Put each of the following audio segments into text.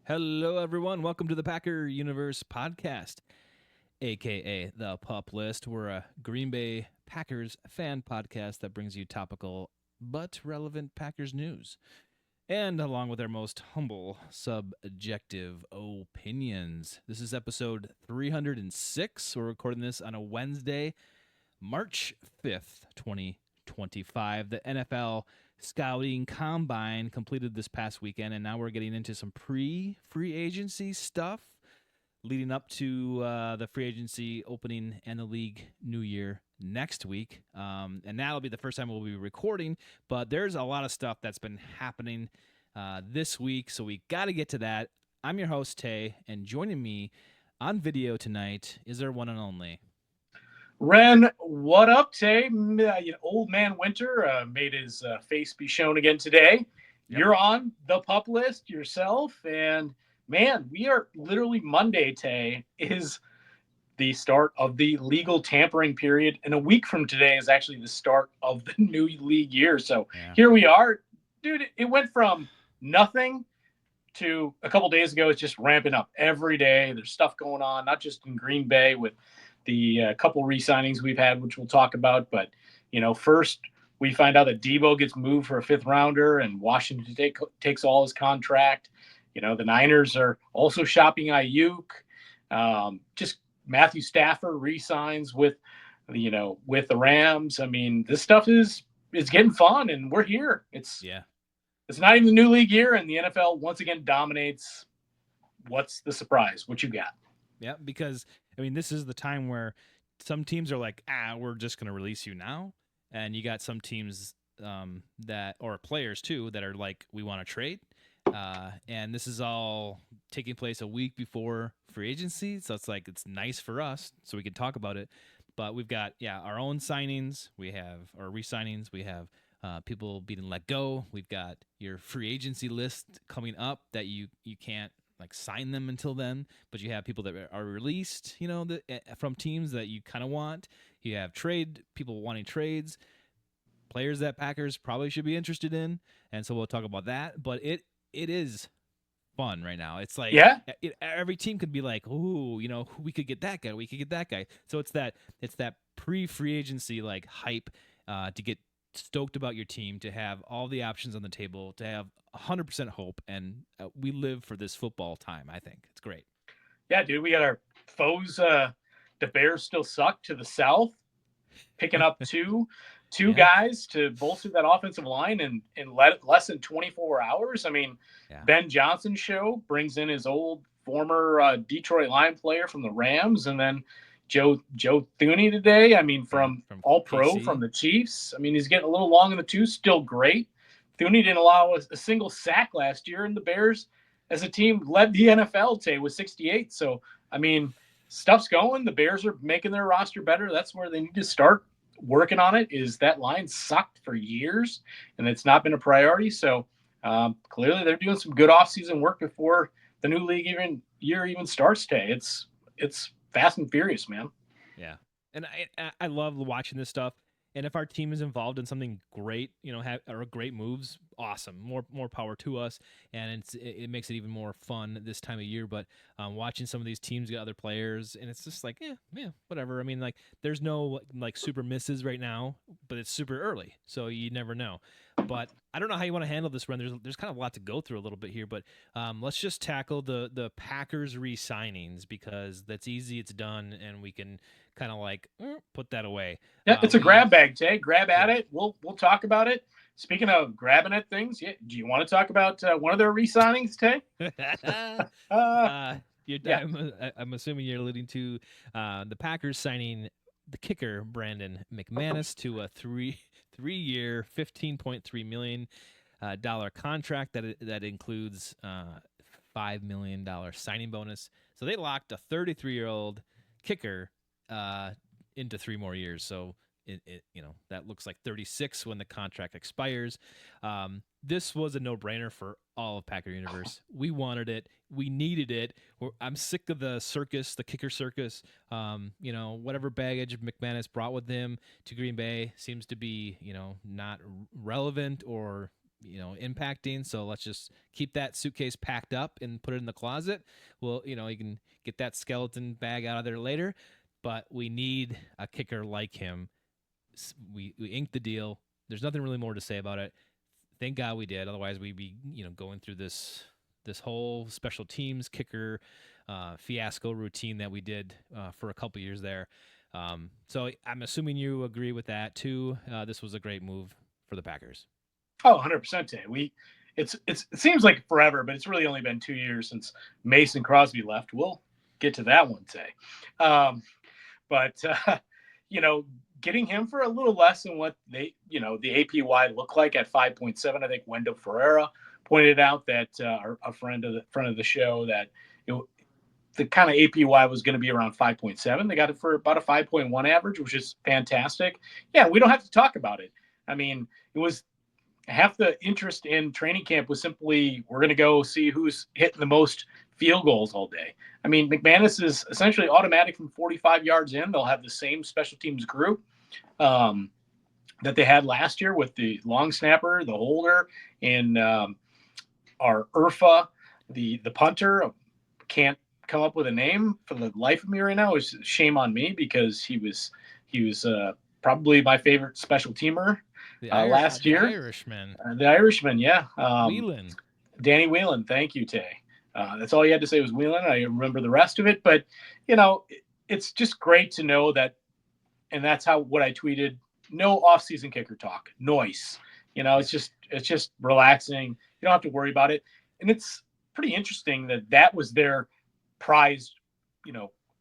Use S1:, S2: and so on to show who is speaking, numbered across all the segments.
S1: Hello, everyone. Welcome to the Packer Universe podcast, aka the Pup List. We're a Green Bay Packers fan podcast that brings you topical but relevant Packers news, and along with our most humble, subjective opinions. This is episode 306. We're recording this on a Wednesday, March 5th, 2025. The NFL scouting combine completed this past weekend, and now we're getting into some pre-free agency stuff leading up to the free agency opening and the league new year next week. And that'll be the first time we'll be recording, but there's a lot of stuff that's been happening this week, so we got to get to that. I'm your host, Tay, and joining me on video tonight is our one and only
S2: Ren, what up, Tay? Old man Winter made his face be shown again today.
S1: Yep.
S2: You're on the pup list yourself, and man, we are literally Monday. Tay is the start of the legal tampering period, and a week from today is actually the start of the new league year. So here we are, dude. It went from nothing to a couple days ago. It's just ramping up every day. There's stuff going on, not just in Green Bay with the couple re-signings we've had, which we'll talk about. But, first we find out that Debo gets moved for a fifth rounder and Washington takes all his contract. The Niners are also shopping Ayuk. Just Matthew Stafford re-signs with the Rams. I mean, this stuff is getting fun, and we're here. It's not even the new league year, and the NFL once again dominates. What's the surprise? What you got?
S1: Yeah, because this is the time where some teams are like, we're just going to release you now. And you got some teams or players too, that are like, we want to trade. And this is all taking place a week before free agency. So it's nice for us so we can talk about it. But we've got, our own signings. We have our re-signings. We have people being let go. We've got your free agency list coming up that you can't sign them until then, but you have people that are released, from teams that you kind of want. You have people wanting trades, players that Packers probably should be interested in, and so we'll talk about that. But it is fun right now. It's like every team could be like, ooh, we could get that guy, we could get that guy. So it's that pre-free agency hype to get stoked about your team, to have all the options on the table, to have 100% hope, and we live for this football time. I think it's great.
S2: Yeah, dude, we got our foes. The Bears still suck to the south, picking up two guys to bolster that offensive line in less than 24 hours. I mean, Ben Johnson's show brings in his old former Detroit line player from the Rams, and then Joe Thuney today. I mean, from All Pro
S1: KC.
S2: from the Chiefs. I mean, he's getting a little long in the tooth, still great. Thuney didn't allow a single sack last year, and the Bears, as a team, led the NFL today with 68. So, I mean, stuff's going. The Bears are making their roster better. That's where they need to start working on it. Is that line sucked for years, and it's not been a priority. So clearly they're doing some good offseason work before the new league year even starts today. It's fast and furious, man.
S1: Yeah, and I love watching this stuff. And if our team is involved in something great, or great moves, awesome. More power to us, and it makes it even more fun this time of year. But watching some of these teams get other players, and it's just like, whatever. I mean, there's no super misses right now, but it's super early, so you never know. But I don't know how you want to handle this run. There's kind of a lot to go through a little bit here, but let's just tackle the Packers re-signings, because that's easy. It's done, and we can kind of put that away.
S2: Yeah, it's a grab bag, Jay. Grab at it. We'll talk about it. Speaking of grabbing at things, do you want to talk about one of their re-signings, Tay?
S1: I'm assuming you're alluding to the Packers signing the kicker Brandon McManus to a three-year, $15.3 million contract that includes $5 million signing bonus. So they locked a 33-year-old kicker into 3 more years. So that looks like 36 when the contract expires. This was a no-brainer for all of Packer Universe. We wanted it. We needed it. I'm sick of the circus, the kicker circus. Whatever baggage McManus brought with him to Green Bay seems to be, not relevant or impacting. So let's just keep that suitcase packed up and put it in the closet. Well, you can get that skeleton bag out of there later, but we need a kicker like him. We inked the deal. There's nothing really more to say about it. Thank God we did. Otherwise, we'd be going through this whole special teams kicker fiasco routine that we did for a couple years there. So I'm assuming you agree with that too. This was a great move for the Packers.
S2: Oh, 100% Tay. It seems like forever, but it's really only been 2 years since Mason Crosby left. We'll get to that one, Tay. But you know, getting him for a little less than what the APY looked like at 5.7. I think Wendell Ferreira pointed out that a friend of the show that the kind of APY was going to be around 5.7. They got it for about a 5.1 average, which is fantastic. Yeah, we don't have to talk about it. I mean, it was half the interest in training camp was simply we're going to go see who's hitting the most field goals all day. I mean, McManus is essentially automatic from 45 yards in. They'll have the same special teams group that they had last year with the long snapper, the holder, and our Urfa, the punter. Can't come up with a name for the life of me right now. It's shame on me because he was probably my favorite special teamer last
S1: The
S2: year.
S1: Irishman.
S2: The Irishman, yeah.
S1: Whelan.
S2: Danny Whelan. Thank you, Tay. That's all you had to say was Whelan. I remember the rest of it, but it's just great to know that, and that's what I tweeted. No off-season kicker talk. Noise. It's just relaxing. You don't have to worry about it, and it's pretty interesting that was their prized,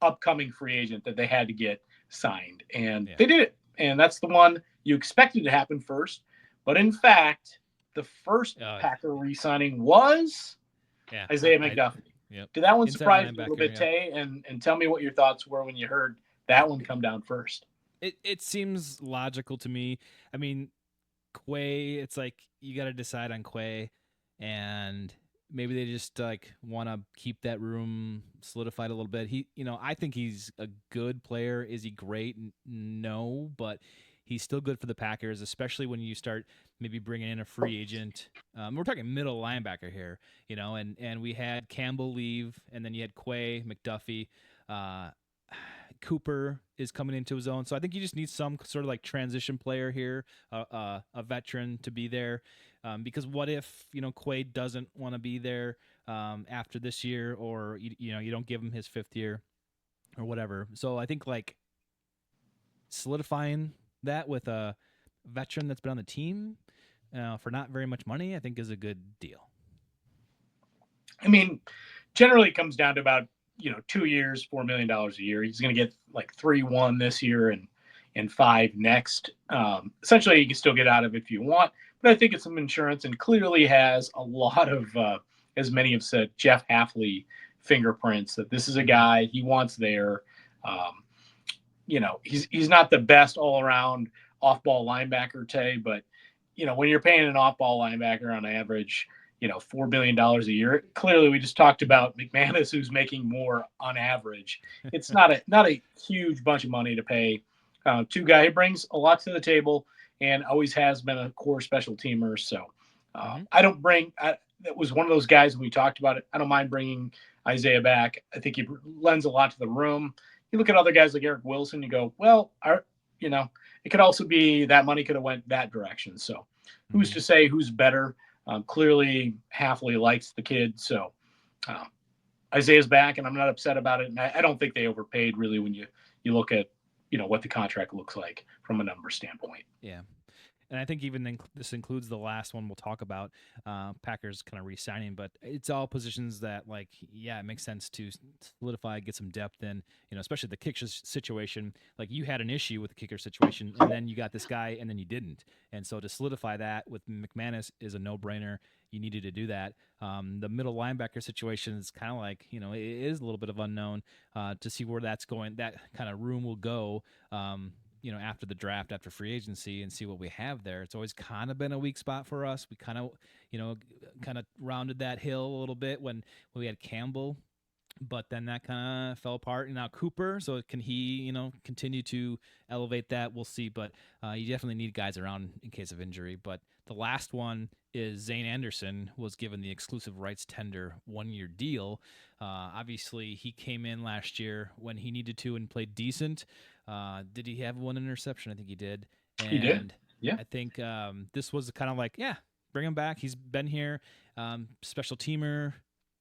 S2: upcoming free agent that they had to get signed, and they did it. And that's the one you expected to happen first, but in fact, the first Packer re-signing was Isaiah McDuffie. Did that one surprise you a little bit, Tay? And tell me what your thoughts were when you heard that one come down first.
S1: It seems logical to me. I mean, Quay, it's like you got to decide on Quay, and maybe they just want to keep that room solidified a little bit. I think he's a good player. Is he great? No, but he's still good for the Packers, especially when you start maybe bringing in a free agent. We're talking middle linebacker here, and we had Campbell leave, and then you had Quay, McDuffie, Cooper is coming into his own. So I think you just need some sort of transition player here, a veteran to be there. Because what if, Quay doesn't want to be there after this year, or, you don't give him his 5th year or whatever. So I think solidifying that with a veteran that's been on the team for not very much money, I think is a good deal.
S2: I mean, generally it comes down to about 2 years, $4 million a year. He's going to get 3-1 this year and 5 next. Essentially, you can still get out of it if you want, but I think it's some insurance and clearly has a lot of, as many have said, Jeff Hafley fingerprints that this is a guy he wants there. He's not the best all around off ball linebacker, Tay, but when you're paying an off ball linebacker on average, $4 billion a year. Clearly, we just talked about McManus, who's making more on average. It's not a huge bunch of money to pay to a guy who brings a lot to the table and always has been a core special teamer. So that was one of those guys when we talked about it. I don't mind bringing Isaiah back. I think he lends a lot to the room. You look at other guys like Eric Wilson, you go, well, it could also be that money could have went that direction. So who's to say who's better? Clearly, Hafley likes the kid, so Isaiah's back, and I'm not upset about it. And I don't think they overpaid really when you look at what the contract looks like from a number standpoint.
S1: Yeah. And I think even this includes the last one we'll talk about, Packers kind of re-signing, but it's all positions that it makes sense to solidify, get some depth in, especially the kicker situation. Like you had an issue with the kicker situation, and then you got this guy, and then you didn't. And so to solidify that with McManus is a no-brainer. You needed to do that. The middle linebacker situation is kind of it is a little bit of unknown to see where that's going. That kind of room will go. After the draft, after free agency, and see what we have there. It's always kind of been a weak spot for us. We kind of rounded that hill a little bit when we had Campbell, but then that kind of fell apart. And now Cooper, so can he, continue to elevate that? We'll see, but you definitely need guys around in case of injury. But the last one is Zane Anderson was given the exclusive rights tender 1-year deal. Obviously, he came in last year when he needed to and played decent. Did he have one interception? I think he did.
S2: He did.
S1: And
S2: Yeah.
S1: I think this was kind of like, yeah, bring him back. He's been here, special teamer,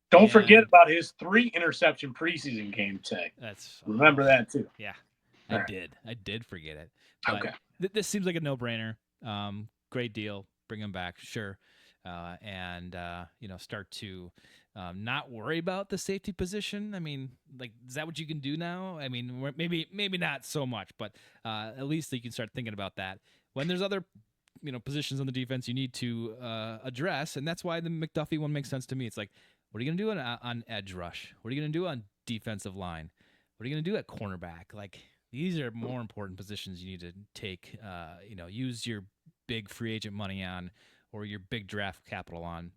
S2: Don't forget
S1: and
S2: about his 3 interception preseason game, Tay.
S1: that's
S2: Remember that too.
S1: yeah,
S2: All right.
S1: I did forget it, but
S2: Okay.
S1: this seems like a no-brainer. Great deal. Bring him back, sure, and start to not worry about the safety position. I mean, like, is that what you can do now? I mean, maybe not so much, but at least you can start thinking about that when there's other positions on the defense you need to address, and that's why the McDuffie one makes sense to me. It's like, what are you going to do on edge rush? What are you going to do on defensive line? What are you going to do at cornerback? Like, these are more important positions you need to take. Use your big free agent money on, or your big draft capital on.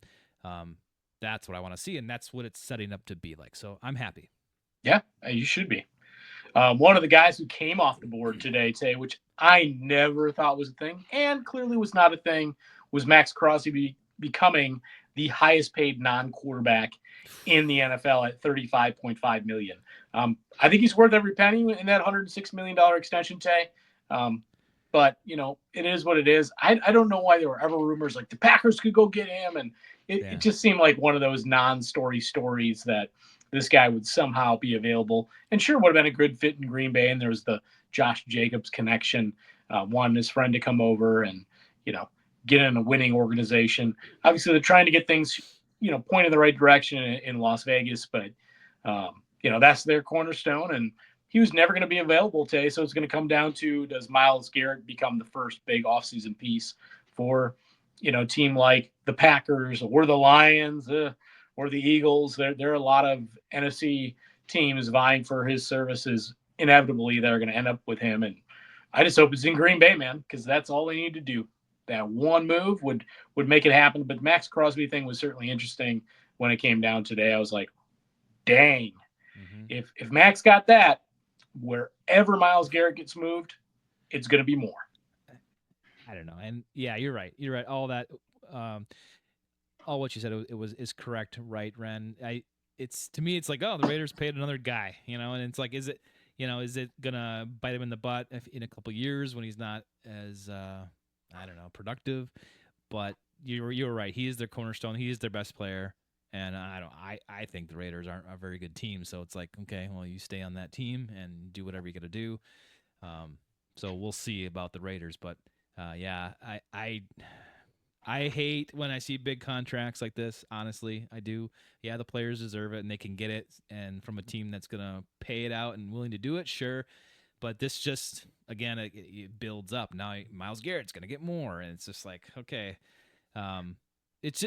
S1: That's what I want to see, and that's what it's setting up to be like. So I'm happy.
S2: Yeah, you should be. One of the guys who came off the board today, which I never thought was a thing, and clearly was not a thing, was Max Crosby becoming the highest paid non-quarterback in the NFL at $35.5 million. I think he's worth every penny in that $106 million extension, Tay. But it is what it is. I don't know why there were ever rumors like the Packers could go get him, and it just seemed like one of those non-story stories that this guy would somehow be available, and sure would have been a good fit in Green Bay. And there was the Josh Jacobs connection, wanting his friend to come over and get in a winning organization. Obviously, they're trying to get things point in the right direction in Las Vegas, but that's their cornerstone, and he was never going to be available today. So it's going to come down to, does Myles Garrett become the first big offseason piece for a team like the Packers or the Lions? Or the Eagles. There are a lot of NFC teams vying for his services. Inevitably, they're going to end up with him, and I just hope it's in Green Bay, man, because that's all they need to do. That one move would make it happen. But Max Crosby thing was certainly interesting when it came down today. I was like, dang, if Max got that, wherever Myles Garrett gets moved, it's going to be more.
S1: I don't know, and yeah, you're right. You're right. All that. All what you said is correct, right, Ren? It's to me, it's like, oh, the Raiders paid another guy, and it's like, is it gonna bite him in the butt in a couple years when he's not as I don't know, productive? But you're right. He is their cornerstone. He is their best player, and I think the Raiders aren't a very good team. So it's like, okay, well, you stay on that team and do whatever you got to do. So we'll see about the Raiders, but yeah, I hate when I see big contracts like this. Honestly, I do. Yeah, the players deserve it and they can get it, and from a team that's gonna pay it out and willing to do it, sure. But this just, again, it builds up. Now Myles Garrett's gonna get more, and it's just like, okay, um, it's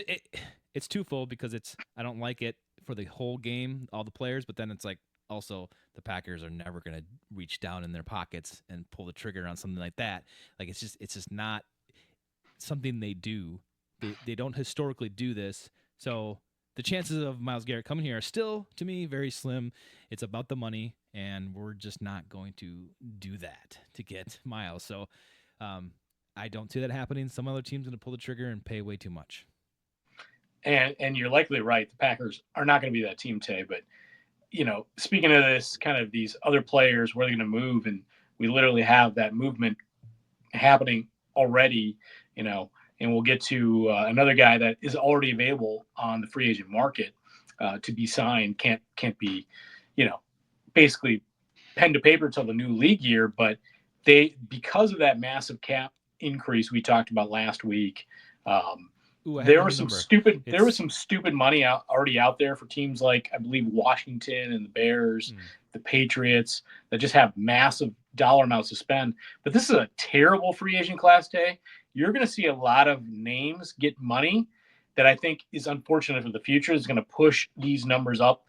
S1: twofold, because I don't like it for the whole game, all the players, but then it's like, also, the Packers are never gonna reach down in their pockets and pull the trigger on something like that. Like, it's just not something they do. They don't historically do this. So the chances of Myles Garrett coming here are still, to me, very slim. It's about the money, and we're just not going to do that to get Myles. So I don't see that happening. Some other team's going to pull the trigger and pay way too much.
S2: And you're likely right. The Packers are not going to be that team today. But speaking of this, kind of these other players, where they're going to move, and we literally have that movement happening already. And we'll get to another guy that is already available on the free agent market to be signed. Can't be, basically pen to paper till the new league year. But because of that massive cap increase we talked about last week, there was some stupid money already out there for teams like, I believe, Washington and the Bears, the Patriots, that just have massive dollar amounts to spend. But this is a terrible free agent class day. You're going to see a lot of names get money that I think is unfortunate for the future. Is going to push these numbers up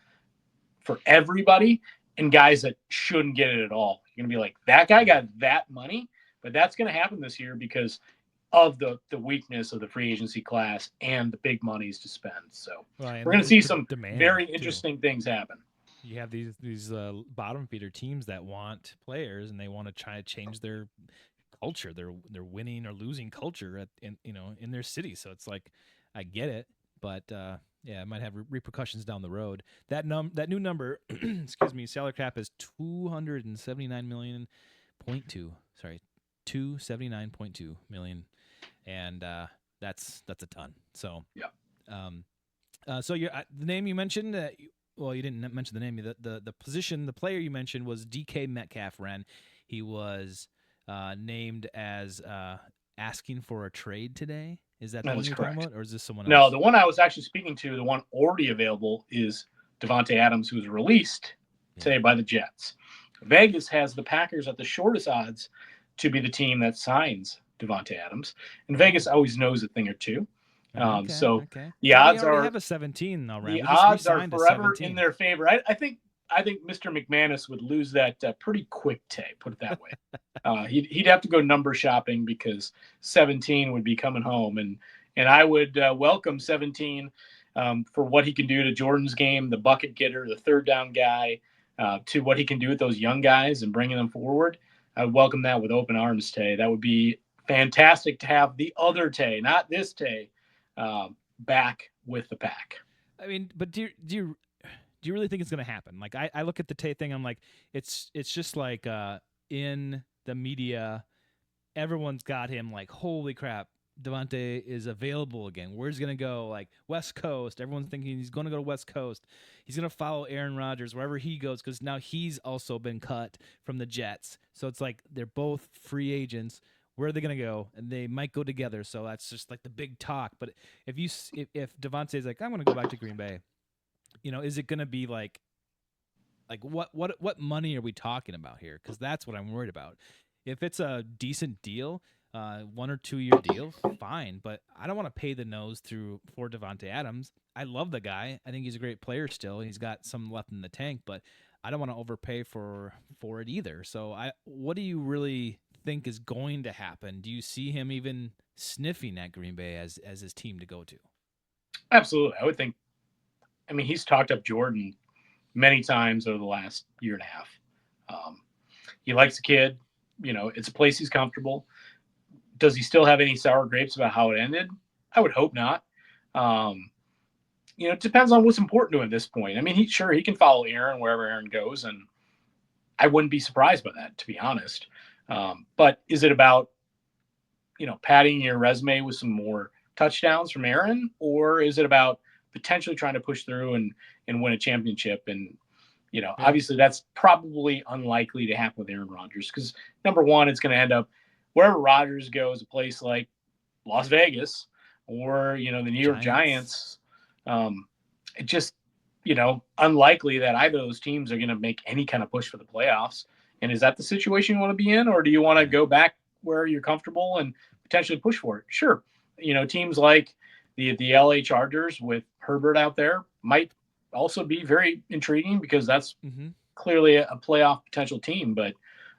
S2: for everybody, and guys that shouldn't get it at all. You're going to be like, that guy got that money, but that's going to happen this year because of the weakness of the free agency class and the big monies to spend. So we're going to see some very interesting things happen.
S1: You have these bottom feeder teams that want players, and they want to try to change their culture, their winning or losing culture in their city. So it's like, I get it, but yeah, it might have repercussions down the road. That new number, excuse me, salary cap is 279.2 million. Sorry, 279.2 million, and that's a ton. So,
S2: Yeah.
S1: so the name you mentioned. Well, you didn't mention the name. The position, the player you mentioned was DK Metcalf Ren. He was named as asking for a trade today. Is that the
S2: That
S1: one
S2: is
S1: you're talking
S2: correct.
S1: about, or is this someone
S2: No,
S1: else?
S2: the one I was actually speaking to, the one already available, is Devontae Adams, who was released
S1: Yeah.
S2: today by the Jets. Vegas has the Packers at the shortest odds to be the team that signs Devontae Adams, and Vegas always knows a thing or two.
S1: Okay.
S2: So
S1: Okay.
S2: the
S1: Well, we
S2: odds
S1: already
S2: are
S1: have a 17 though, Ryan.
S2: the
S1: We just
S2: odds are
S1: re-signed a
S2: forever in
S1: 17.
S2: their favor. I think Mr. McManus would lose that pretty quick, Tay. Put it that way. He'd have to go number shopping because 17 would be coming home, and I would welcome 17 for what he can do to Jordan's game, the bucket getter, the third down guy, to what he can do with those young guys and bringing them forward. I would welcome that with open arms, Tay. That would be fantastic to have the other Tay, not this Tay, back with the pack.
S1: I mean, but do you really think it's going to happen? Like, I look at the Tate thing, I'm like, it's just like in the media, everyone's got him like, holy crap, Devontae is available again. Where's he going to go? Like, West Coast. Everyone's thinking he's going to go to West Coast. He's going to follow Aaron Rodgers wherever he goes because now he's also been cut from the Jets. So it's like they're both free agents. Where are they going to go? And they might go together. So that's just like the big talk. But if Devontae's like, I'm going to go back to Green Bay, is it going to be like what money are we talking about here? Because that's what I'm worried about. If it's a decent deal, 1 or 2 year deal, fine. But I don't want to pay the nose for Devonte Adams. I love the guy. I think he's a great player still. He's got some left in the tank, but I don't want to overpay for it either. So what do you really think is going to happen? Do you see him even sniffing at Green Bay as his team to go to?
S2: Absolutely, I would think. I mean, he's talked up Jordan many times over the last year and a half. Um, he likes the kid. It's a place he's comfortable. Does he still have any sour grapes about how it ended? I would hope not. Um, it depends on what's important to him at this point. I mean, he can follow Aaron wherever Aaron goes, and I wouldn't be surprised by that, to be honest. But is it about padding your resume with some more touchdowns from Aaron, or is it about potentially trying to push through and win a championship? And
S1: Yeah.
S2: obviously that's probably unlikely to happen with Aaron Rodgers because number one, it's going to end up wherever Rodgers goes, a place like Las Vegas or the New York
S1: Giants.
S2: Giants. It just unlikely that either of those teams are going to make any kind of push for the playoffs. And is that the situation you want to be in, or do you want to
S1: Yeah.
S2: go back where you're comfortable and potentially push for it? Sure, teams like the LA Chargers with Herbert out there might also be very intriguing because that's
S1: Mm-hmm.
S2: clearly a playoff potential team. But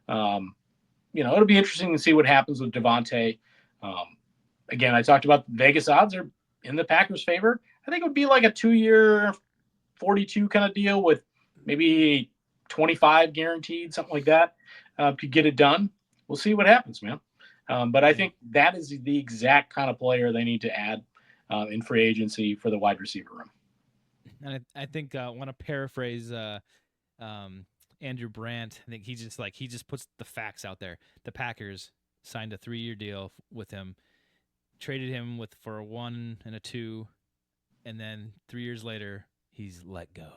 S2: it'll be interesting to see what happens with Devontae. Again, I talked about Vegas odds are in the Packers' favor. I think it would be like a 2 year, 42 kind of deal with maybe 25 guaranteed, something like that. Could get it done. We'll see what happens, man. But I
S1: Yeah.
S2: think that is the exact kind of player they need to add in free agency for the wide receiver room.
S1: And I think I want to paraphrase um, Andrew Brandt. I think he just puts the facts out there. The Packers signed a 3 year deal with him, traded him for a 1 and a 2, and then 3 years later he's let go.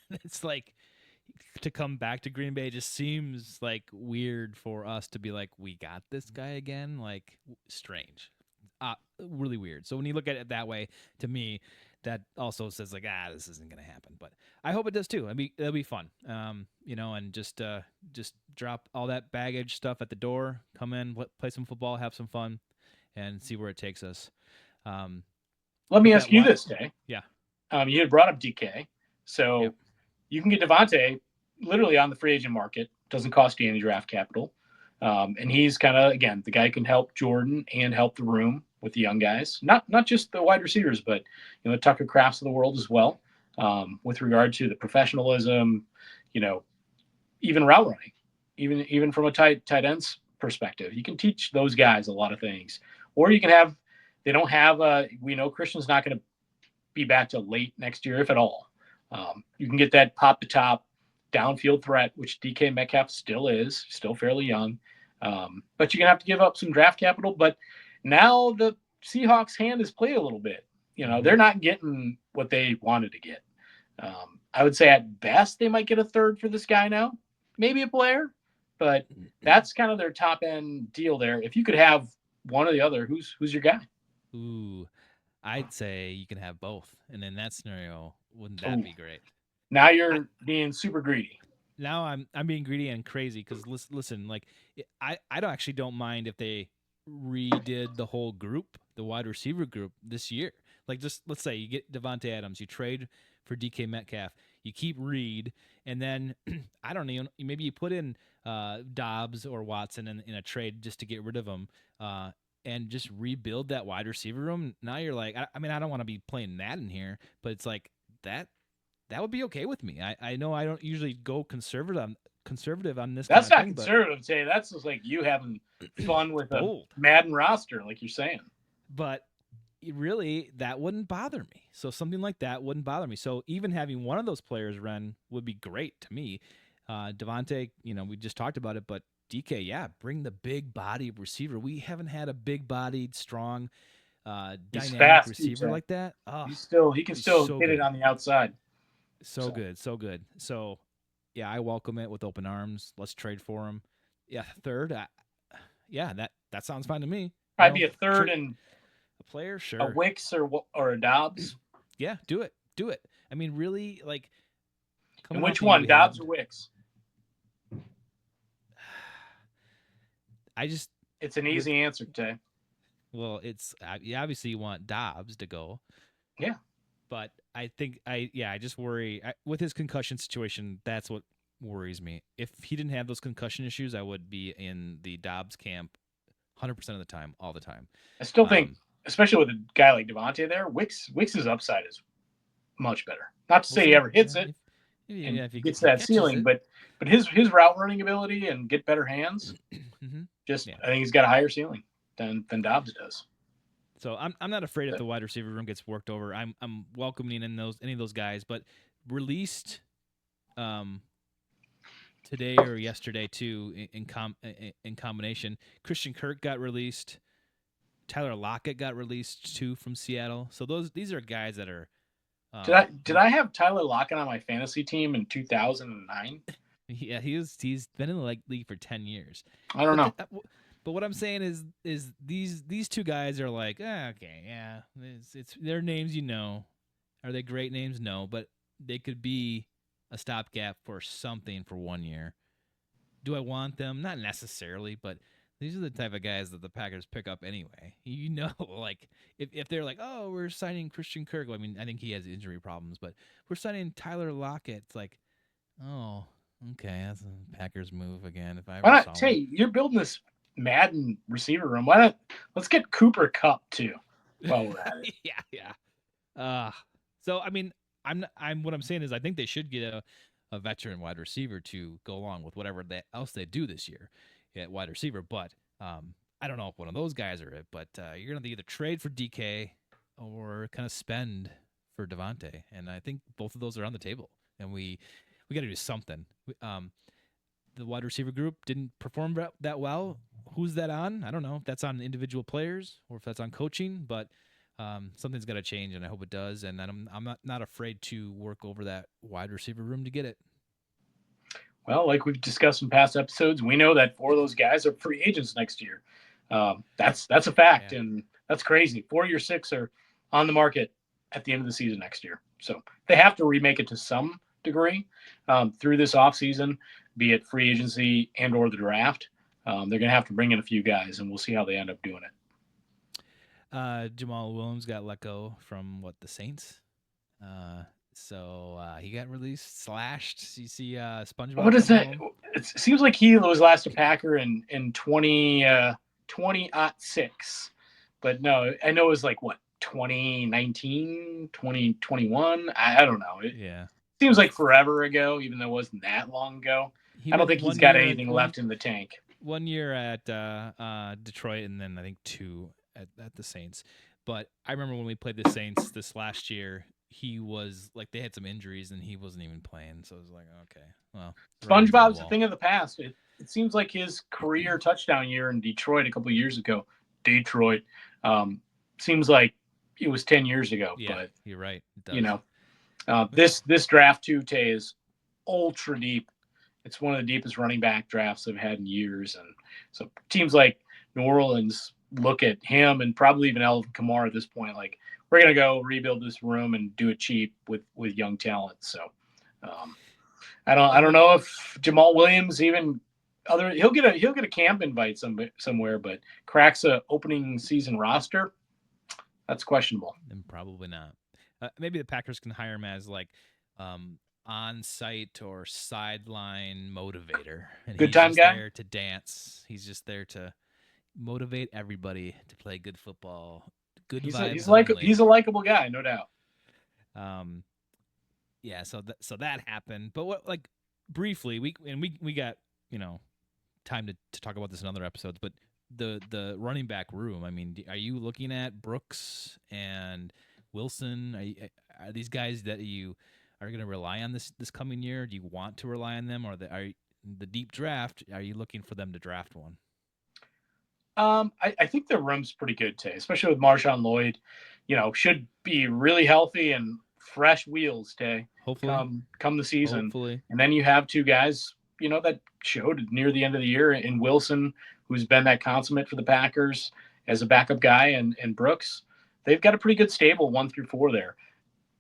S1: It's like to come back to Green Bay just seems like weird for us to be like, we got this guy again. Like strange, really weird. So when you look at it that way, to me, that also says like, this isn't gonna happen. But I hope it does too. It'll be fun. And just drop all that baggage stuff at the door, come in, play some football, have some fun, and see where it takes us.
S2: Let me
S1: But
S2: ask you this, Day.
S1: yeah,
S2: You had brought up DK.
S1: yep,
S2: So you can get Devontae literally on the free agent market. Doesn't cost you any draft capital. And he's kind of, again, the guy who can help Jordan and help the room with the young guys. Not just the wide receivers, but Tucker Crafts of the world as well, with regard to the professionalism, even route running, even from a tight ends perspective. You can teach those guys a lot of things. Or you can have They don't have a. We know Christian's not going to be back till late next year, if at all. You can get that pop to top downfield threat, which DK Metcalf still is, still fairly young. But you're going to have to give up some draft capital. But now the Seahawks' hand is played a little bit. They're not getting what they wanted to get. I would say at best they might get a third for this guy now, maybe a player, but that's kind of their top end deal there. If you could have one or the other, who's your guy?
S1: Ooh, I'd say you can have both, and in that scenario, wouldn't that be great?
S2: Now you're being super greedy.
S1: Now I'm being greedy and crazy because listen, like I don't mind if they redid the whole group, the wide receiver group this year. Like just let's say you get Devontae Adams, you trade for DK Metcalf, you keep Reed, and then I don't know, maybe you put in Dobbs or Watson in a trade just to get rid of them. And just rebuild that wide receiver room. Now you're like, I mean, I don't want to be playing that in here, but it's like that would be okay with me. I know I don't usually go conservative on this.
S2: That's
S1: kind
S2: not
S1: of thing,
S2: conservative, Tay. That's just like you having fun with a Madden roster, like you're saying.
S1: But really, that wouldn't bother me. So something like that wouldn't bother me. So even having one of those players, Ren, would be great to me. Devontae, we just talked about it, but DK, yeah, bring the big body receiver. We haven't had a big bodied, strong, dynamic receiver like that.
S2: Oh, he can still hit it on the outside.
S1: So good. So yeah, I welcome it with open arms. Let's trade for him. Yeah, third. Yeah, that sounds fine to me.
S2: I'd be a third and
S1: a player, sure.
S2: A Wicks or a Dobbs.
S1: Yeah, do it. I mean, really, like.
S2: And which one, Dobbs or Wicks? It's an easy answer, Tay.
S1: Well, it's obviously you want Dobbs to go.
S2: Yeah.
S1: But I think I just worry with his concussion situation. That's what worries me. If he didn't have those concussion issues, I would be in the Dobbs camp 100% of the time, all the time.
S2: I still think, especially with a guy like Devontae there, Wicks's upside is much better. Not to say he ever hits it. If he gets that ceiling, but his route running ability and get better hands, I think he's got a higher ceiling than Dobbs does.
S1: So I'm not afraid if the wide receiver room gets worked over. I'm welcoming in any of those guys, but released today or yesterday too in combination. Christian Kirk got released. Tyler Lockett got released too from Seattle. So these are guys that are.
S2: Did I have Tyler Lockett on my fantasy team in 2009?
S1: Yeah, he's been in the league for 10 years.
S2: I don't know.
S1: But what I'm saying is these two guys are like, okay, yeah, it's their names, Are they great names? No, but they could be a stopgap for something for 1 year. Do I want them? Not necessarily, but these are the type of guys that the Packers pick up anyway. Like if they're like, oh, we're signing Christian Kirk. I mean, I think he has injury problems, but we're signing Tyler Lockett. It's like, oh, okay, that's a Packers move again. If I
S2: why not, Tay, you're building this Madden receiver room. Why not? Let's get Cooper Kupp too. While we're at it.
S1: yeah. So I mean, what I'm saying is I think they should get a veteran wide receiver to go along with whatever else they do this year at wide receiver. But I don't know if one of those guys are it. But you're gonna either trade for DK or kind of spend for Devontae, and I think both of those are on the table, and we got to do something. The wide receiver group didn't perform that well. Who's that on? I don't know if that's on individual players or if that's on coaching, but something's got to change, and I hope it does. And I'm not afraid to work over that wide receiver room to get it.
S2: Well, like we've discussed in past episodes, we know that 4 of those guys are free agents next year. That's a fact, and that's crazy. 4 of your 6 are on the market at the end of the season next year. So they have to remake it to some degree through this offseason, be it free agency and or the draft. They're going to have to bring in a few guys, and we'll see how they end up doing
S1: it. Jamal Williams got let go from the Saints. So he got released, slashed. You see SpongeBob.
S2: What is that? It seems like he was last a Packer in 2006. But no, I know it was 2019, 2021. I don't know. It seems like forever ago, even though it wasn't that long ago. I don't think he's got anything left in the tank.
S1: 1 year at Detroit, and then I think 2 at the Saints. But I remember when we played the Saints this last year, he was like they had some injuries and he wasn't even playing. So it was like, okay, well, writing's on the
S2: SpongeBob's a
S1: wall.
S2: thing of the past. It seems like his career touchdown year in Detroit a couple of years ago, Detroit, um, seems like it was 10 years ago.
S1: Yeah,
S2: But,
S1: you're right. It
S2: you
S1: does.
S2: know, this draft, too, Tay, is ultra deep. It's one of the deepest running back drafts I've had in years. And so teams like New Orleans look at him and probably even Alvin Kamara at this point, like, we're going to go rebuild this room and do it cheap with young talent. So, um, I don't know if Jamal Williams even other he'll get a camp invite somewhere, but cracks a opening season roster. That's questionable.
S1: And probably not. Maybe the Packers can hire him as like on-site or sideline motivator, and
S2: Good
S1: he's
S2: time
S1: just
S2: guy.
S1: there to dance. He's just there to motivate everybody to play good football. Good vibes only.
S2: He's a likable guy, no doubt.
S1: Um, yeah. So that happened, but what like briefly we got time to talk about this in other episodes, but the running back room. I mean, are you looking at Brooks and Wilson? Are these guys that you are going to rely on this coming year? Do you want to rely on them, or are the deep draft? Are you looking for them to draft one?
S2: I think the room's pretty good today, especially with Marshawn Lloyd. Should be really healthy and fresh wheels today
S1: Hopefully,
S2: come the season.
S1: hopefully.
S2: And then you have two guys, that showed near the end of the year in Wilson, who's been that consummate for the Packers as a backup guy, and Brooks. They've got a pretty good stable 1 through 4 there.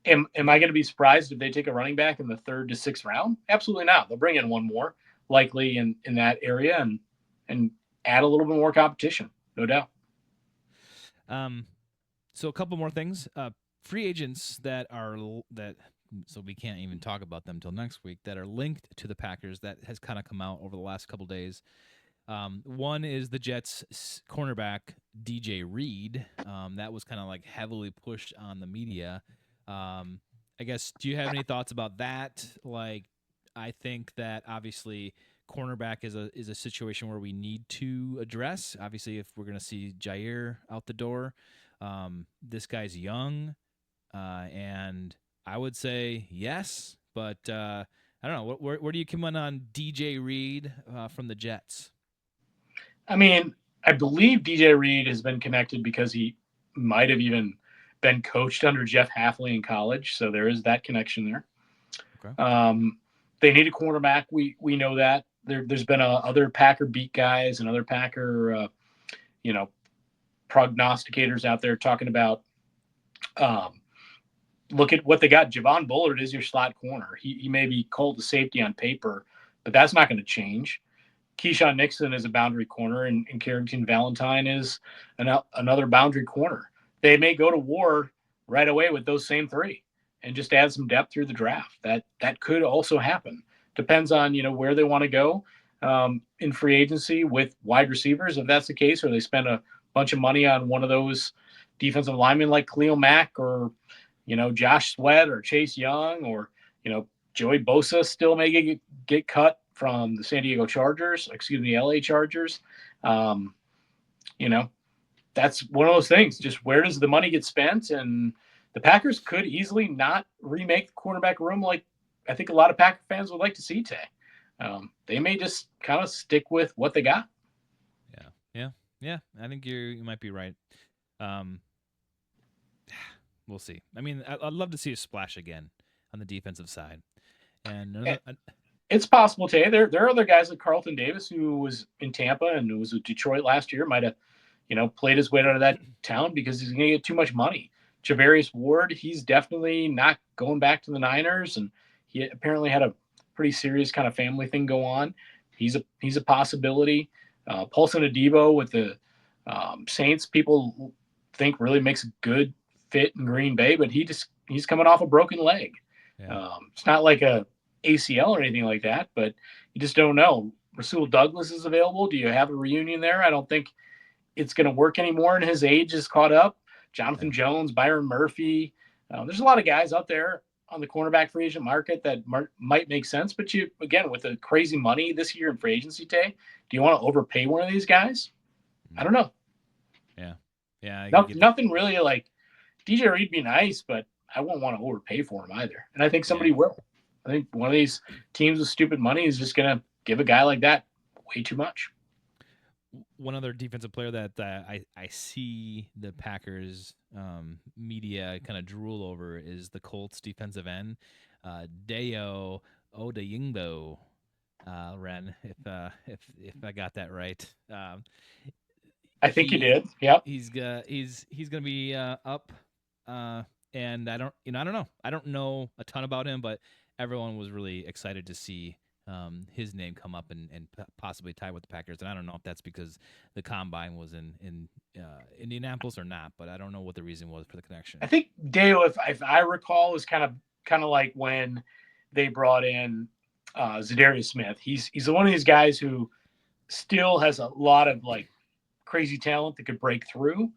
S2: Am I going to be surprised if they take a running back in the 3rd to 6th round? Absolutely not. They'll bring in one more likely in that area and add a little bit more competition, no doubt.
S1: So a couple more things. Free agents that so we can't even talk about them till next week that are linked to the Packers that has kind of come out over the last couple days. One is the Jets cornerback DJ Reed. That was kind of like heavily pushed on the media. I guess, do you have any thoughts about that? Like, I think that obviously cornerback is a situation where we need to address. Obviously, if we're going to see Jair out the door, this guy's young, and I would say yes, but I don't know. Where do you come in on DJ Reed from the Jets?
S2: I mean, I believe DJ Reed has been connected because he might have even been coached under Jeff Hafley in college, so there is that connection there.
S1: Okay.
S2: They need a cornerback. We know that. There's been other Packer beat guys and other Packer, prognosticators out there talking about. Look at what they got. Javon Bullard is your slot corner. He may be called a safety on paper, but that's not going to change. Keyshawn Nixon is a boundary corner, and Carrington Valentine is another boundary corner. They may go to war right away with those same three and just add some depth through the draft. That could also happen. Depends on where they want to go in free agency with wide receivers. If that's the case, or they spend a bunch of money on one of those defensive linemen like Khalil Mack or Josh Sweat or Chase Young or Joey Bosa still may get cut from the LA Chargers. That's one of those things. Just where does the money get spent? And the Packers could easily not remake the cornerback room like I think a lot of Packer fans would like to see today. They may just kind of stick with what they got.
S1: Yeah. I think you might be right. We'll see. I mean, I'd love to see a splash again on the defensive side. And
S2: it's possible, Tay. There are other guys like Carlton Davis, who was in Tampa and who was with Detroit last year, might have, played his way out of that town because he's going to get too much money. Javarius Ward, he's definitely not going back to the Niners, and he apparently had a pretty serious kind of family thing go on. He's a possibility. Paulson Adebo with the Saints, people think really makes a good fit in Green Bay, but he's coming off a broken leg.
S1: yeah.
S2: It's not like a ACL or anything like that, but you just don't know. Rasul Douglas is available. Do you have a reunion there? I don't think it's going to work anymore, and his age is caught up. Jonathan Jones, Byron Murphy. There's a lot of guys out there on the cornerback free agent market that might make sense, but again, with the crazy money this year in free agency day, do you want to overpay one of these guys? I don't know.
S1: Yeah. Yeah, I
S2: No,
S1: get that.
S2: nothing really like DJ Reed be nice, but I won't want to overpay for him either. And I think
S1: Yeah.
S2: somebody will. I think one of these teams with stupid money is just going to give a guy like that way too much.
S1: One other defensive player that I see the Packers media kind of drool over is the Colts defensive end, Deo Odeyingbo. Ren, if I got that right.
S2: I think you
S1: he
S2: did. Yep.
S1: he's gonna be up, uh, and I don't know. I don't know a ton about him, but everyone was really excited to see his name come up and possibly tie with the Packers. And I don't know if that's because the combine was in Indianapolis or not, but I don't know what the reason was for the
S2: I
S1: connection.
S2: think Dale, if I recall, was kind of like when they brought in Zadarius Smith. He's one of these guys who still has a lot of like crazy talent that could break through,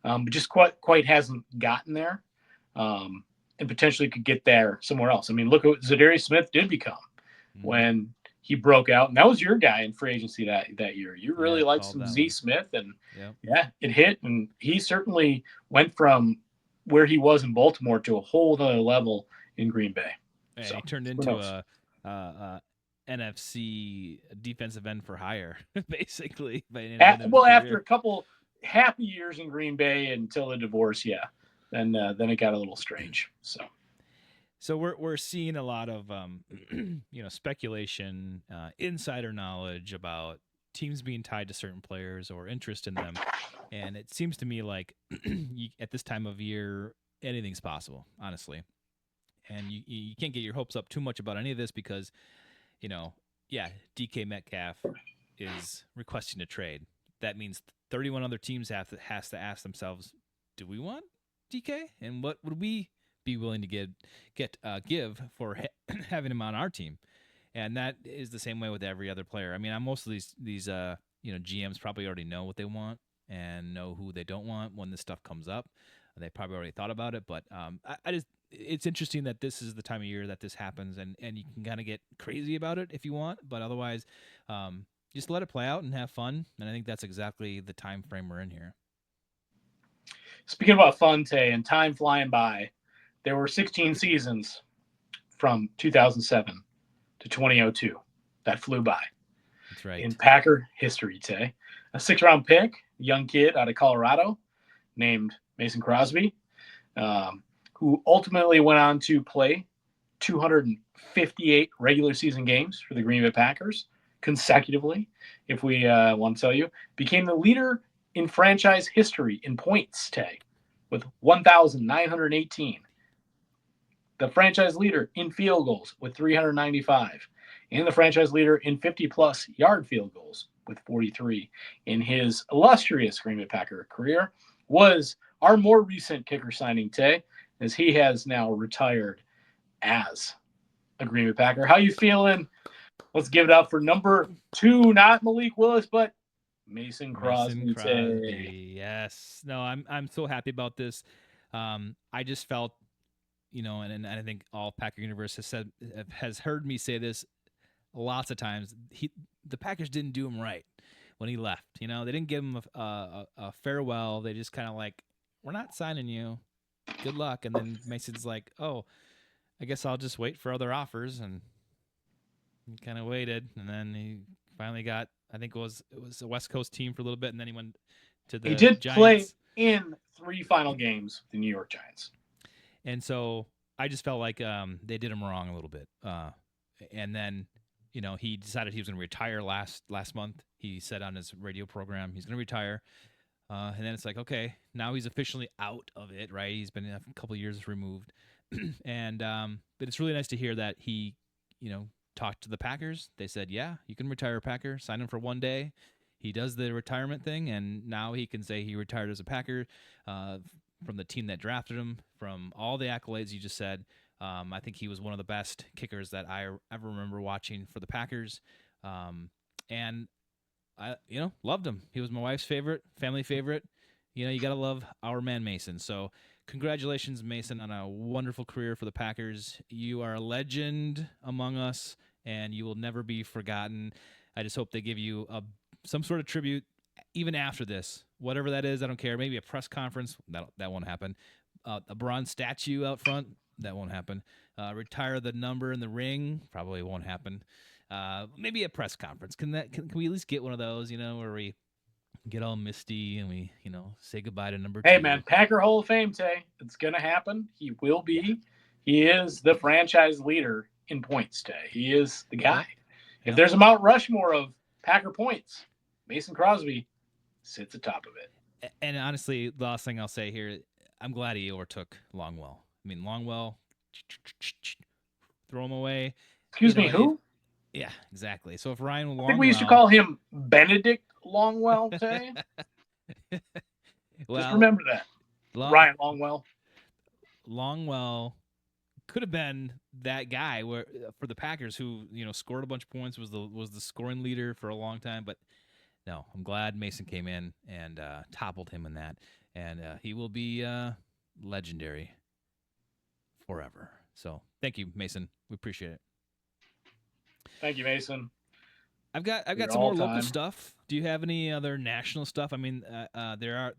S2: but just quite hasn't gotten there, and potentially could get there somewhere else. I mean, look at what Zadarius Smith did become
S1: Mm-hmm.
S2: when he broke out, and that was your guy in free agency that year. You
S1: Yeah,
S2: really
S1: I
S2: liked
S1: called
S2: some
S1: that
S2: Z
S1: one.
S2: Smith, and
S1: Yep.
S2: yeah, it hit, and he certainly went from where he was in Baltimore to a whole other level in Green Bay.
S1: Yeah,
S2: So
S1: he turned
S2: who
S1: into
S2: knows?
S1: a NFC defensive end for hire, basically, by the end of his
S2: Well, after
S1: career.
S2: a couple happy years in Green Bay until the divorce, yeah, then it got a little strange. So
S1: So we're seeing a lot of speculation, insider knowledge about teams being tied to certain players or interest in them, and it seems to me like at this time of year anything's possible, honestly. And you can't get your hopes up too much about any of this because you know, yeah, DK Metcalf is requesting a trade. That means 31 other teams has to ask themselves, do we want DK? And what would we be willing to give for having him on our team? And that is the same way with every other player. I mean, most of these GMs probably already know what they want and know who they don't want when this stuff comes up. They probably already thought about it, but I just it's interesting that this is the time of year that this happens, and you can kind of get crazy about it if you want, but otherwise, just let it play out and have fun. And I think that's exactly the time frame we're in here.
S2: speaking about Fonte and time flying by, there were 16 seasons from 2007 to 2002 that flew by
S1: That's
S2: in
S1: right.
S2: Packer history today. A six-round pick, a young kid out of Colorado named Mason Crosby, um, who ultimately went on to play 258 regular season games for the Green Bay Packers consecutively, if we want to tell you, became the leader in franchise history in points, Tay, with 1,918. The franchise leader in field goals with 395, and the franchise leader in 50-plus yard field goals with 43. In his illustrious Green Bay Packer career was our more recent kicker signing, Tay, as he has now retired as a Green Bay Packer. How you feeling? Let's give it up for number 2, not Malik Willis, but Mason
S1: Mason
S2: Crosby, Tay.
S1: Crosby. Yes. No, I'm so happy about this. I just felt, and I think all Packer universe has heard me say this lots of times. The Packers didn't do him right when he left. They didn't give him a farewell. They just kind of like, we're not signing you. Good luck. And then Mason's like, oh, I guess I'll just wait for other offers. And he kind of waited, and then he finally got. I think it was a West Coast team for a little bit, and then he went to
S2: He
S1: the
S2: did play
S1: Giants.
S2: in 3 final games with the New York Giants.
S1: And so I just felt like they did him wrong a little bit. And then he decided he was going to retire last month. He said on his radio program he's going to retire. And then it's like, okay, now he's officially out of it, right? He's been a couple of years removed, and but it's really nice to hear that he, talked to the Packers. They said, yeah, you can retire, Packer. Sign him for one day. He does the retirement thing, and now he can say he retired as a Packer uh, from the team that drafted him, from all the accolades you just said. I think he was one of the best kickers that I ever remember watching for the Packers. And I, loved him. He was my wife's favorite, family favorite. You got to love our man Mason. So, congratulations, Mason, on a wonderful career for the Packers. You are a legend among us, and you will never be forgotten. I just hope they give you some sort of tribute, even after this, whatever that is. I don't care. Maybe a press conference. That won't happen. A bronze statue out front. That won't happen. Retire the number in the ring. Probably won't happen. Maybe a press conference. Can we at least get one of those? Where we get all misty and we say goodbye to number
S2: Hey,
S1: 2.
S2: man, Packer Hall of Fame, Tay. It's going to happen. He will
S1: Yeah.
S2: be. He is the franchise leader in points, Tay. He is the guy.
S1: Yep.
S2: If there's a Mount Rushmore of Packer points, Mason Crosby sits atop of it.
S1: And honestly, the last thing I'll say here, I'm glad he overtook Longwell. I mean, Longwell, throw him away.
S2: Excuse me, who?
S1: Yeah, exactly. So if Ryan Longwell,
S2: I think we used to call him Benedict Longwell, Tay.
S1: Well,
S2: just remember that. Ryan Longwell.
S1: Longwell could have been that guy for the Packers who scored a bunch of points, was the scoring leader for a long time. But no, I'm glad Mason came in and toppled him in that, and he will be legendary forever. So thank you, Mason. We appreciate it.
S2: Thank you, Mason.
S1: I've got some more local stuff. Do you have any other national stuff? I mean, there are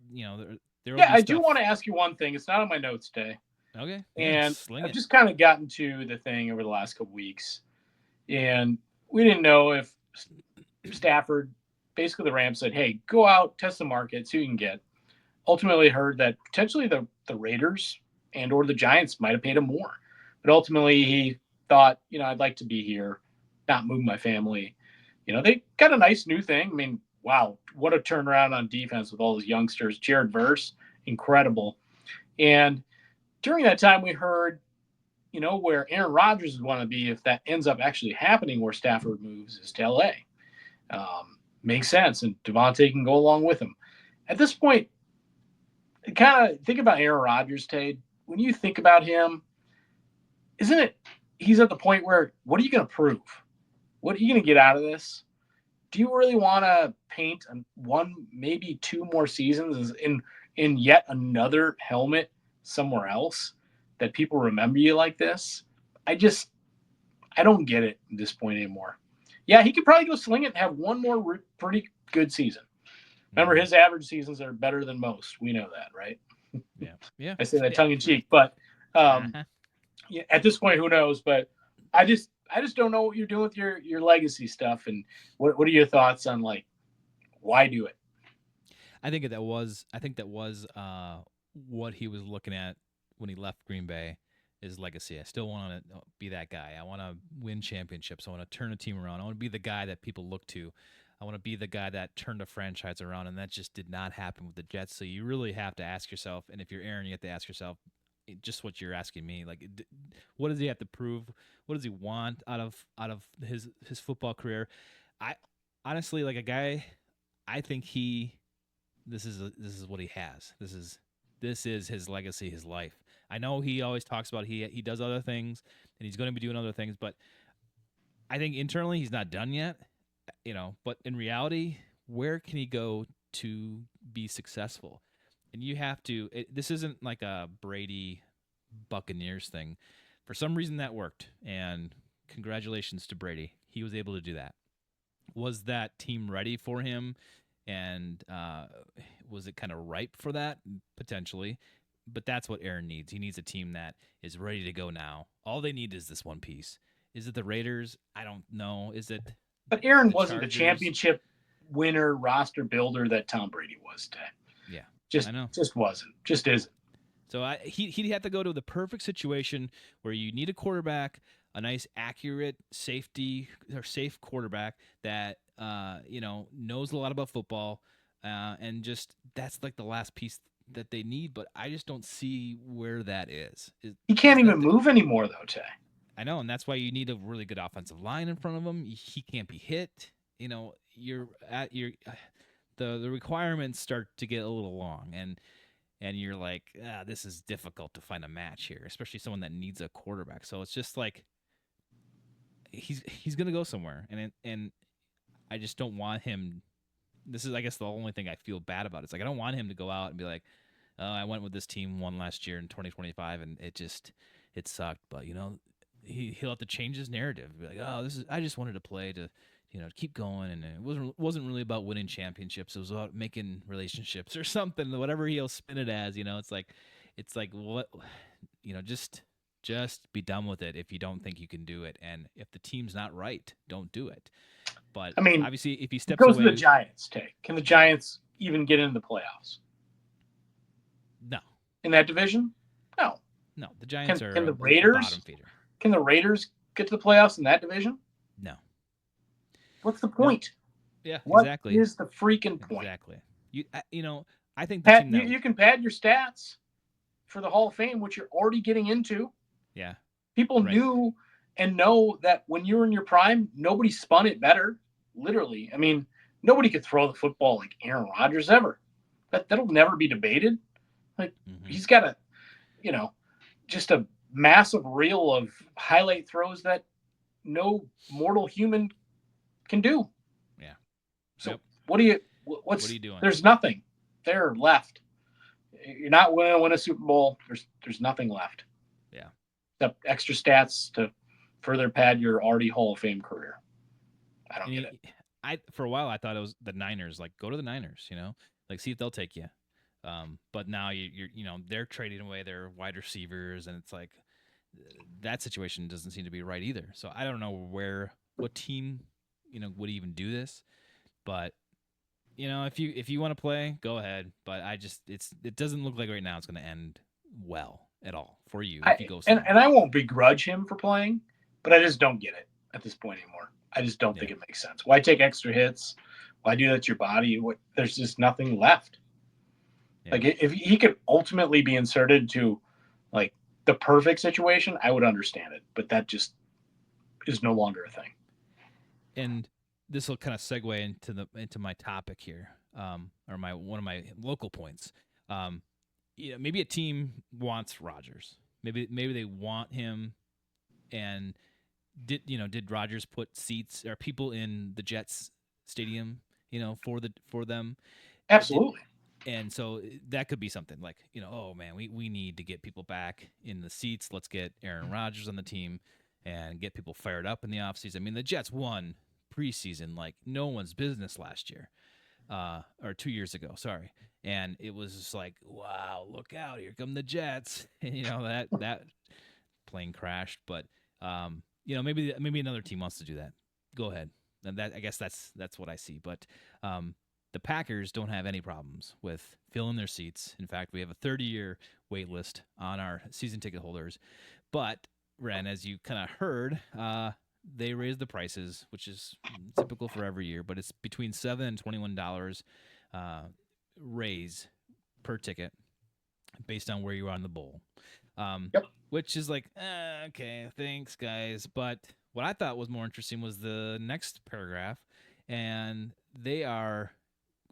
S1: there.
S2: Yeah, I do want to ask you one thing. It's not on my notes today.
S1: Okay.
S2: And I've just kind of gotten to the thing over the last couple weeks, and we didn't know if Stafford, basically the Rams said, "Hey, go out, test the market, see who you can get." Ultimately, heard that potentially the Raiders and or the Giants might have paid him more, but ultimately he thought, I'd like to be here, not move my family. They got a nice new thing. I mean, wow, what a turnaround on defense with all those youngsters. Jared Verse, incredible. And during that time, we heard, where Aaron Rodgers would want to be if that ends up actually happening, where Stafford moves is to LA. Makes sense. And Devontae can go along with him. At this point, kind of think about Aaron Rodgers, Tay. When you think about him, isn't it he's at the point where what are you going to prove? What are you going to get out of this? Do you really want to paint one, maybe 2 more seasons in yet another helmet somewhere else that people remember you like this? I don't get it at this point anymore. Yeah, he could probably go sling it and have one more pretty good season. Remember, his average seasons are better than most. We know that, right?
S1: Yeah.
S2: I say that tongue in cheek, but yeah, at this point, who knows? But I just don't know what you're doing with your legacy stuff. And what are your thoughts on why do it?
S1: I think that was what he was looking at when he left Green Bay, his legacy. I still want to be that guy. I want to win championships. I want to turn a team around. I want to be the guy that people look to. I want to be the guy that turned a franchise around, and that just did not happen with the Jets. So you really have to ask yourself, and if you're Aaron, you have to ask yourself just what you're asking me. Like, what does he have to prove? What does he want out of his football career? I honestly, like a guy, I think this is what he has. This is his legacy, his life. I know he always talks about he does other things and he's going to be doing other things, but I think internally he's not done yet. But in reality, where can he go to be successful? And you have to. This isn't like a Brady Buccaneers thing. For some reason, that worked, and congratulations to Brady. He was able to do that. Was that team ready for him? And was it kind of ripe for that? Potentially. But that's what Aaron needs. He needs a team that is ready to go now. All they need is this one piece. Is it the Raiders? I don't know. Is it?
S2: But Aaron wasn't the championship winner, roster builder that Tom Brady was today.
S1: Yeah, I know.
S2: Just wasn't. Just isn't.
S1: So he'd have to go to the perfect situation where you need a quarterback, a nice, accurate safety or safe quarterback that knows a lot about football, and just that's like the last piece that they need. But I just don't see where that is.
S2: He can't even move anymore, though, Tay.
S1: I know, and that's why you need a really good offensive line in front of him. He can't be hit. You're at the requirements start to get a little long, and you're like, this is difficult to find a match here, especially someone that needs a quarterback. So it's just like he's gonna go somewhere, and I just don't want him. This is, I guess, the only thing I feel bad about. It's like I don't want him to go out and be like, oh, I went with this team one last year in 2025, and it sucked. But he'll have to change his narrative. Be like, oh, I just wanted to play to keep going. And it wasn't really about winning championships. It was about making relationships or something. Whatever he'll spin it as, it's like what, just be done with it if you don't think you can do it, and if the team's not right, don't do it. But
S2: I mean,
S1: obviously, if he
S2: it
S1: steps
S2: goes to the
S1: away,
S2: Giants, Tay. Can the
S1: yeah,
S2: Giants even get into the playoffs
S1: no,
S2: in that division? No.
S1: no, the Giants
S2: Can
S1: are
S2: can the
S1: a bottom
S2: Raiders
S1: feeder.
S2: can the Raiders get to the playoffs in that division?
S1: No,
S2: What's the
S1: no,
S2: point?
S1: yeah,
S2: What
S1: exactly,
S2: is the freaking point?
S1: exactly. I think the
S2: Pat,
S1: team
S2: you,
S1: that,
S2: you can pad your stats for the Hall of Fame, which you're already getting into.
S1: yeah,
S2: People
S1: right,
S2: knew and know that when you were in your prime, nobody spun it better. Literally, I mean, nobody could throw the football like Aaron Rodgers ever. That'll never be debated. Like
S1: mm-hmm.
S2: he's got you know, just a massive reel of highlight throws that no mortal human can do.
S1: Yeah,
S2: So
S1: yep. What are
S2: what's
S1: you doing?
S2: there's nothing there left. You're not going to win a Super Bowl. There's nothing left
S1: Yeah.
S2: except extra stats to further pad your already Hall of Fame career. I don't
S1: And
S2: get it.
S1: I for a while I thought it was the Niners. Like, go to the Niners, like see if they'll take you. But now they're trading away their wide receivers, and it's like that situation doesn't seem to be right either. So I don't know what team would even do this. But if you want to play, go ahead. But it doesn't look like right now it's going to end well at all for you if you go somewhere.
S2: And I won't begrudge him for playing, but I just don't get it at this point anymore. I just don't
S1: Yeah.
S2: think it makes sense. Why take extra hits? Why do that to your body? There's just nothing left.
S1: Yeah.
S2: Like if he could ultimately be inserted to like the perfect situation, I would understand it. But that just is no longer a thing.
S1: And this will kind of segue into my topic here, or my one of my local points. Um, maybe a team wants Rodgers. Maybe they want him. And did Rodgers put seats or people in the Jets stadium, for them?
S2: Absolutely.
S1: And so that could be something like, oh man, we need to get people back in the seats. Let's get Aaron Rodgers on the team and get people fired up in the offseason. I mean, the Jets won preseason like no one's business last year, or 2 years ago, sorry. And it was just like, wow, look out, here come the Jets. And that plane crashed. But maybe another team wants to do that. Go ahead. And that, I guess that's what I see. But the Packers don't have any problems with filling their seats. In fact, we have a 30-year wait list on our season ticket holders. But Ren, as you kind of heard, they raised the prices, which is typical for every year, but it's between $7 and $21 raise per ticket based on where you are in the bowl.
S2: Yep.
S1: Which is like, okay, thanks, guys. But what I thought was more interesting was the next paragraph, and they are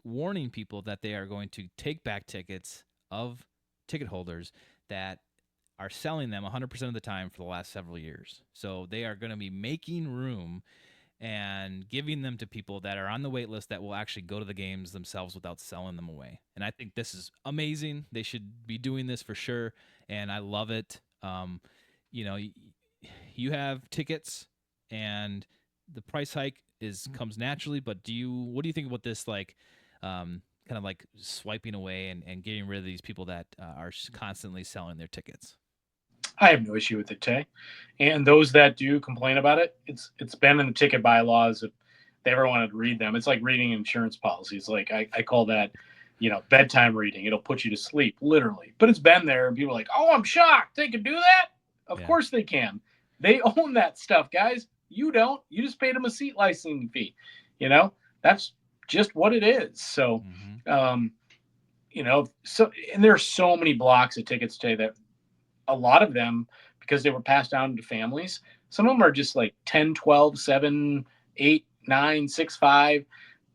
S1: warning people that they are going to take back tickets of ticket holders that are selling them 100% of the time for the last several years. So they are going to be making room and giving them to people that are on the wait list that will actually go to the games themselves without selling them away. And I think this is amazing. They should be doing this for sure, and I love it. You have tickets, and the price hike comes naturally. But what do you think about this? Like, kind of like swiping away and getting rid of these people that are constantly selling their tickets.
S2: I have no issue with it, Tay. And those that do complain about it, it's been in the ticket bylaws. If they ever wanted to read them, it's like reading insurance policies. Like I call that, bedtime reading. It'll put you to sleep, literally. But it's been there, and people are like, oh, I'm shocked. They can do that? Of
S1: Yeah.
S2: course they can. They own that stuff, guys. You don't. You just paid them a seat licensing fee. That's just what it is. So, so and there are so many blocks of tickets today that a lot of them, because they were passed down to families, some of them are just like 10, 12, 7, 8, 9, 6, 5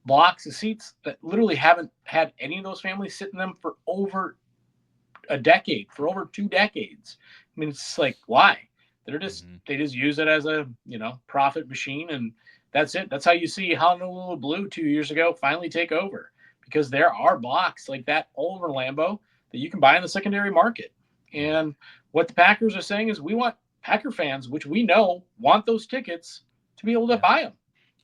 S2: blocks of seats that literally haven't had any of those families sit in them for over a decade, for over 2 decades. I mean, it's like, why? They just use it as a, profit machine, and that's it. That's how you see Honolulu Blue 2 years ago finally take over, because there are blocks like that all over Lambeau that you can buy in the secondary market. And what the Packers are saying is we want Packer fans, which we know want those tickets, to be able to buy them.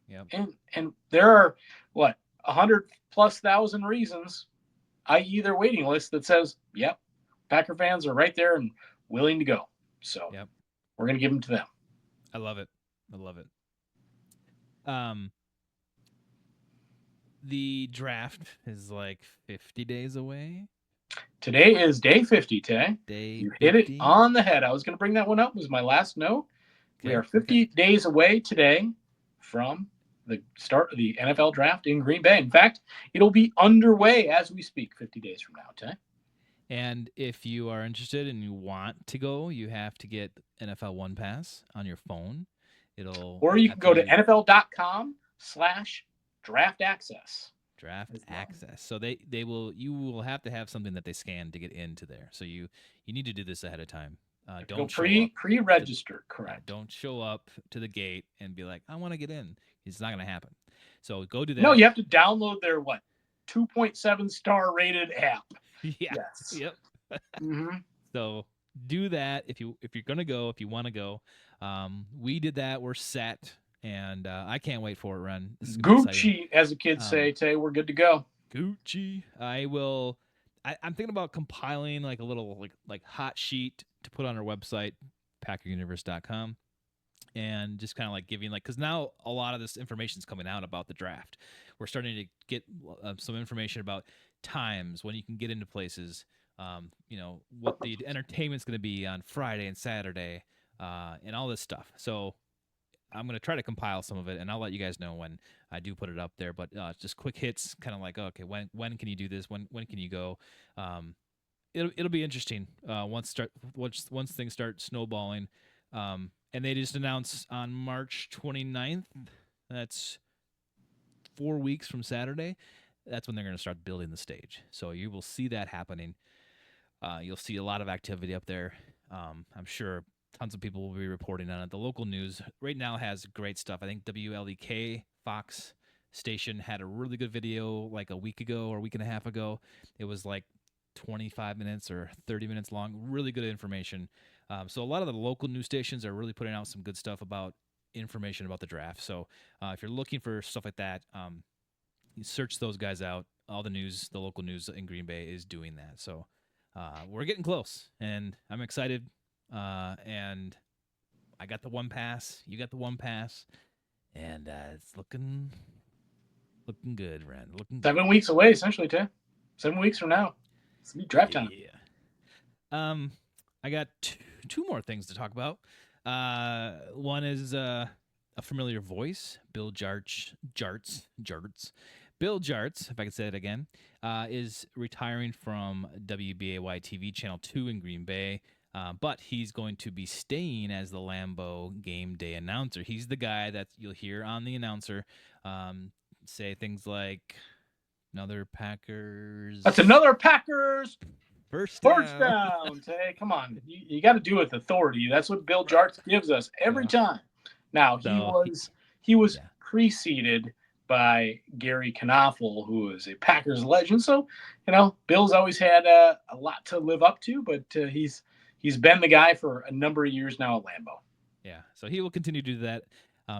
S1: Yep.
S2: And there are what 100,000+ reasons, i.e., their waiting list that says, "Yep, Packer fans are right there and willing to go." So
S1: Yep.
S2: we're gonna give them to them.
S1: I love it. I love it. Um, the draft is like 50 days away.
S2: Today is day 50, Tay.
S1: Day
S2: You hit it
S1: 50.
S2: on the head. I was going to bring that one up. Was my last note. We
S1: Okay.
S2: are 50 days away today from the start of the NFL draft in Green Bay. In fact, it'll be underway as we speak 50 days from now, Tay.
S1: And if you are interested and you want to go, you have to get NFL One Pass on your phone. It'll
S2: Or you can
S1: after
S2: go to
S1: you
S2: NFL.com/draft access.
S1: draft
S2: As well.
S1: access. So they will you will have to have something that they scan to get into there. So you need to do this ahead of time.
S2: Go
S1: Don't show up to
S2: pre-registered,
S1: yeah,
S2: correct.
S1: don't show up to the gate and be like, I want to get in. It's not going to happen. So go do
S2: No,
S1: that.
S2: you have to download their 2.7 star rated app.
S1: Yeah.
S2: Yes.
S1: Yep.
S2: Mm-hmm.
S1: So do that if you're gonna go, if you want to go. We did that. We're set, and I can't wait for it. Ren, this is gonna be exciting.
S2: Gucci, as the kids say, Tay, we're good to go.
S1: Gucci. I will. I'm thinking about compiling like a little like hot sheet to put on our website, packeruniverse.com, and just kind of like giving like because now a lot of this information is coming out about the draft. We're starting to get some information about times when you can get into places. What the entertainment's going to be on Friday and Saturday, and all this stuff. So I'm going to try to compile some of it, and I'll let you guys know when I do put it up there. But just quick hits, kind of like, okay, when can you do this? When can you go? It'll be interesting once things start snowballing. And they just announced on March 29th. That's 4 weeks from Saturday. That's when they're going to start building the stage. So you will see that happening. You'll see a lot of activity up there. I'm sure tons of people will be reporting on it. The local news right now has great stuff. I think WLEK Fox station had a really good video like a week ago or a week and a half ago. It was like 25 minutes or 30 minutes long. Really good information. So a lot of the local news stations are really putting out some good stuff about information about the draft. So if you're looking for stuff like that, you search those guys out. All the news, the local news in Green Bay is doing that. So we're getting close, and I'm excited. And I got the one pass. You got the one pass, and it's looking good, Ren. Looking good.
S2: 7 weeks away, essentially, Tay. 7 weeks from now. It's gonna be draft time.
S1: Yeah. I got two more things to talk about. One is a familiar voice, Bill Jarts. Bill Jarts, if I could say it again, is retiring from WBAY TV Channel 2 in Green Bay, but he's going to be staying as the Lambeau game day announcer. He's the guy that you'll hear on the announcer say things like, another Packers.
S2: That's another Packers
S1: First
S2: down, Tay. Come on. You got to do it with authority. That's what Bill Jarts gives us every time. Now, he was
S1: yeah.
S2: preceded by Gary Knaffel, who is a Packers legend. So, Bill's always had a lot to live up to, but he's been the guy for a number of years now at Lambeau.
S1: Yeah, so he will continue to do that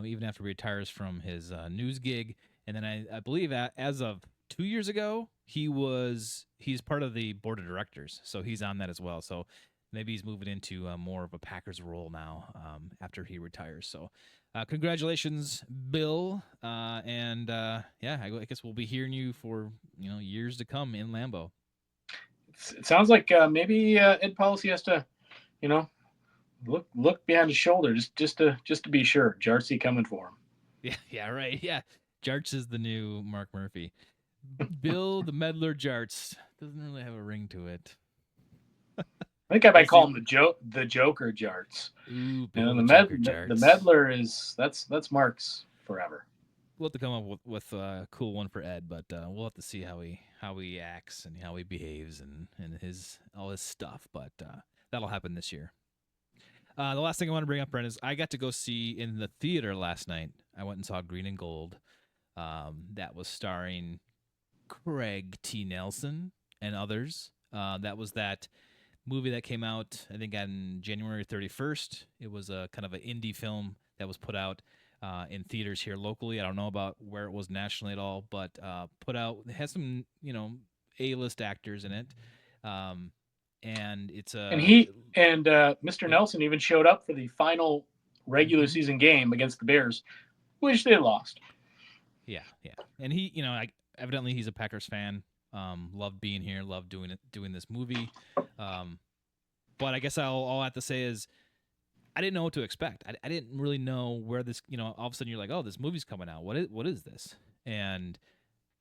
S1: even after he retires from his news gig. And then I believe as of 2 years ago, he's part of the board of directors, so he's on that as well. So maybe he's moving into more of a Packers role now after he retires. So congratulations, Bill, and yeah, I guess we'll be hearing you for years to come in Lambeau.
S2: It sounds like maybe Ed Policy has to, look behind his shoulder just to be sure. Jartsy coming for him.
S1: Yeah, right. Yeah, Jarts is the new Mark Murphy. Bill the Meddler Jarts doesn't really have a ring to it.
S2: I think I might call him the Joker Jarts.
S1: Ooh, Bill the Joker Jarts.
S2: The Meddler that's Mark's forever.
S1: We'll have to come up with a cool one for Ed, but we'll have to see how he acts and how he behaves and all his stuff. But that'll happen this year. The last thing I want to bring up, Brent, is I got to go see in the theater last night. I went and saw Green and Gold. That was starring Craig T. Nelson and others. That was that movie that came out, I think, on January 31st. It was a kind of an indie film that was put out in theaters here locally. I don't know about where it was nationally at all, but put out it has some A-list actors in it, um, and it's
S2: And
S1: a
S2: he and Mr.
S1: yep.
S2: Nelson even showed up for the final regular
S1: Hmm.
S2: season game against the Bears, which they lost.
S1: Yeah, yeah, and he evidently he's a Packers fan. Loved being here, loved doing this movie. Um, but I guess all I have to say is I didn't know what to expect. I didn't really know where this, all of a sudden you're like, oh, this movie's coming out. What is this? And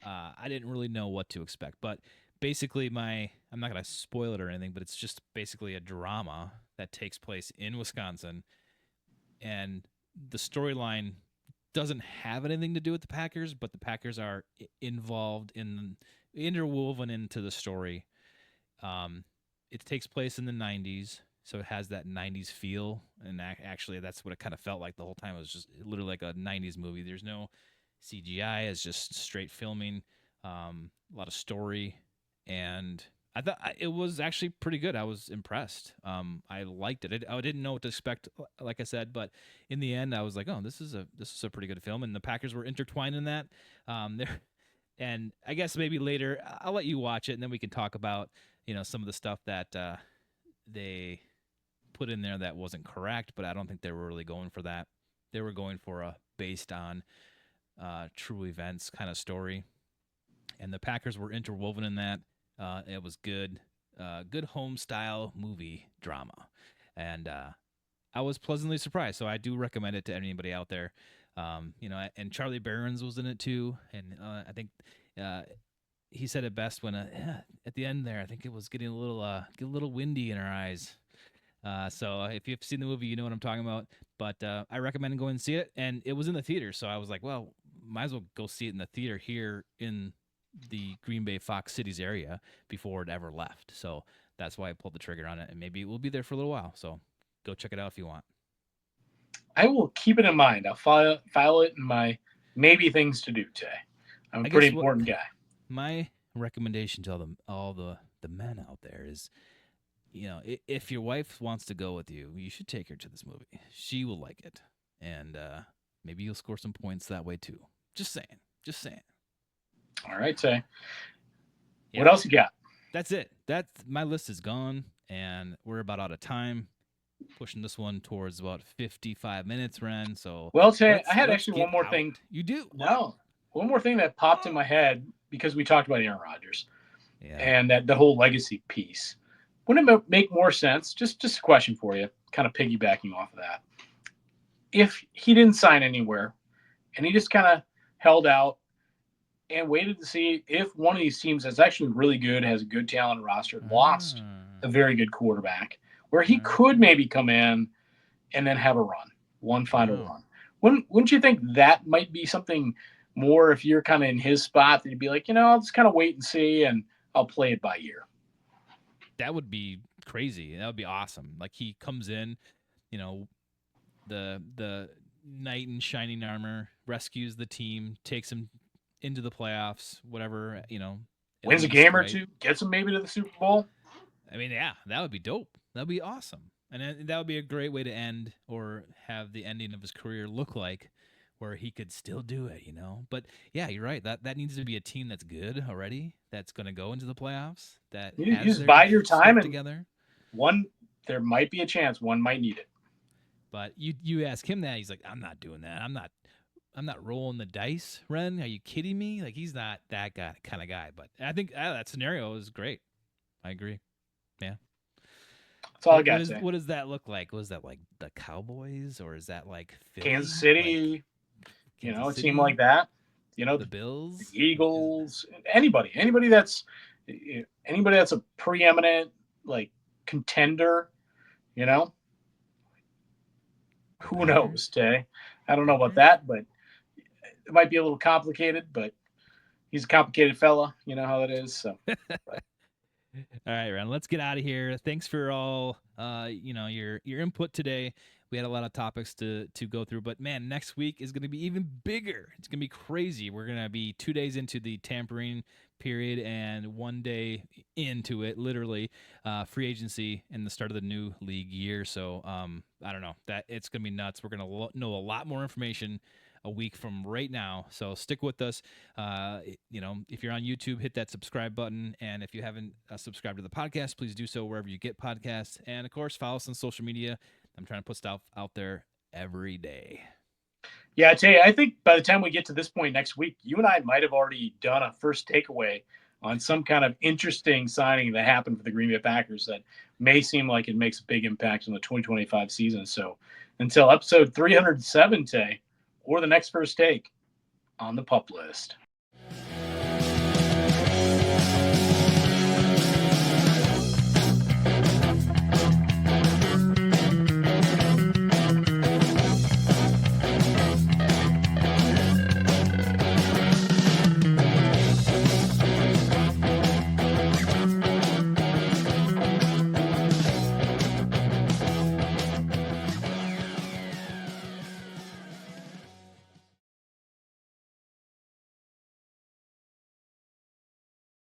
S1: I didn't really know what to expect. But basically, I'm not gonna spoil it or anything, but it's just basically a drama that takes place in Wisconsin, and the storyline doesn't have anything to do with the Packers, but the Packers are involved interwoven into the story. Um, it takes place in the '90s, so it has that '90s feel, and actually, that's what it kind of felt like the whole time. It was just literally like a '90s movie. There's no CGI; it's just straight filming. A lot of story, and I thought it was actually pretty good. I was impressed. I liked it. I didn't know what to expect, like I said, but in the end, I was like, "Oh, this is a pretty good film." And the Packers were intertwined in that. There, and I guess maybe later I'll let you watch it, and then we can talk about some of the stuff that they put in there that wasn't correct. But I don't think they were really going for that. They were going for a based on true events kind of story, and the Packers were interwoven in that. It was good, good home style movie drama, and I was pleasantly surprised. So I do recommend it to anybody out there. And Charlie Barron's was in it too, and I think uh, he said it best when at the end there. I think it was getting a little windy in our eyes. So if you've seen the movie, you know what I'm talking about. But I recommend going and see it. And it was in the theater, so I was like, well, might as well go see it in the theater here in the Green Bay Fox Cities area before it ever left. So that's why I pulled the trigger on it, and maybe it will be there for a little while. So go check it out if you want.
S2: I will keep it in mind. I'll file it in my maybe things to do today. I'm a
S1: I
S2: pretty
S1: guess what
S2: important guy.
S1: my recommendation to all the men out there is, if your wife wants to go with you, you should take her to this movie. She will like it, and maybe you'll score some points that way too. Just saying. Just saying.
S2: All right, Tay. What
S1: Yep.
S2: else you got?
S1: That's it. That's my list is gone, and we're about out of time. Pushing this one towards about 55 minutes, Ren. So
S2: Well, Tay, I
S1: let's
S2: had
S1: let's
S2: actually one
S1: get
S2: more
S1: out.
S2: thing.
S1: You do what?
S2: No, one more thing that popped in my head because we talked about Aaron Rodgers
S1: Yeah.
S2: and that the whole legacy piece. Wouldn't it make more sense? Just a question for you, kind of piggybacking off of that. If he didn't sign anywhere and he just kind of held out and waited to see if one of these teams that's actually really good, has a good talent roster, lost
S1: Ah,
S2: a very good quarterback, where he
S1: ah,
S2: could maybe come in and then have a run, one final
S1: wow.
S2: run. Wouldn't you think that might be something more if you're kind of in his spot that you'd be like, I'll just kind of wait and see and I'll play it by ear.
S1: That would be crazy. That would be awesome. Like he comes in, you know, the knight in shining armor, rescues the team, takes them into the playoffs, whatever, at
S2: Wins a
S1: least,
S2: game or
S1: right?
S2: two, gets them maybe to the Super Bowl.
S1: I mean, yeah, that would be dope. That would be awesome. And that would be a great way to end or have the ending of his career look like where he could still do it. But yeah, you're right. That needs to be a team that's good already, that's going to go into the playoffs, that
S2: You
S1: has
S2: just
S1: their
S2: bide your time,
S1: stuff
S2: and
S1: together.
S2: one there might be a chance one might need it.
S1: But you ask him that, he's like, I'm not doing that. I'm not rolling the dice, Ren. Are you kidding me? Like he's not that guy kind of guy. But I think that scenario is great. I agree. Yeah.
S2: That's all I
S1: What what
S2: got
S1: is
S2: today.
S1: what does that look like? Was that like the Cowboys or is that like
S2: Kansas
S1: Philly? Like
S2: City,
S1: Kansas
S2: a team like
S1: City,
S2: that.
S1: the
S2: The
S1: Bills? Is
S2: Eagles, anybody that's a preeminent like contender. You know,
S1: the
S2: who
S1: Packers?
S2: knows, Tay? I don't know about
S1: Packers?
S2: that, but it might be a little complicated. But he's a complicated fella. You know how it is. So, but
S1: All right, Ren. Let's get out of here. Thanks for all your input today. We had a lot of topics to go through, but man, next week is going to be even bigger. It's going to be crazy. We're going to be 2 days into the tampering period and 1 day into it, literally, free agency and the start of the new league year. So I don't know, that it's going to be nuts. We're going to know a lot more information a week from right now. So stick with us. If you're on YouTube, hit that subscribe button. And if you haven't subscribed to the podcast, please do so wherever you get podcasts. And of course, follow us on social media. I'm trying to put stuff out there every day.
S2: Yeah, Jay, I think by the time we get to this point next week, you and I might have already done a first takeaway on some kind of interesting signing that happened for the Green Bay Packers that may seem like it makes a big impact on the 2025 season. So until episode 307, Tay, or the next first take on the pup list.